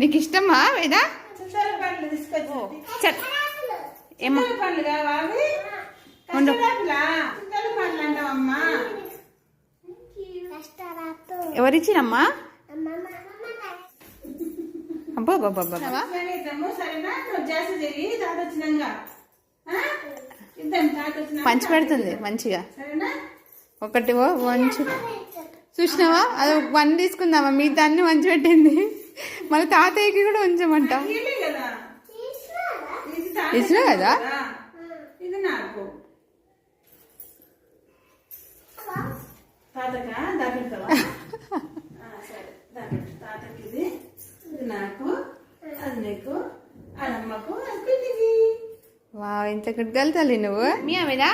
నీకు ఇష్టమా వేదా? ఏమో ఎవరిచ్చినమ్మా? అబ్బా పంచి పెడుతుంది మంచిగా. ఒకటి మంచి చూసినావా? అది 1 తీసుకుందామా? మీ దాన్ని మంచి పెట్టింది. మళ్ళీ తాతయ్యకి కూడా ఉంచమంట. ఇచ్చిన కదా. వా, ఇంత గుడ్డలు తల్లి నువ్వు. మీ ఆమెదా?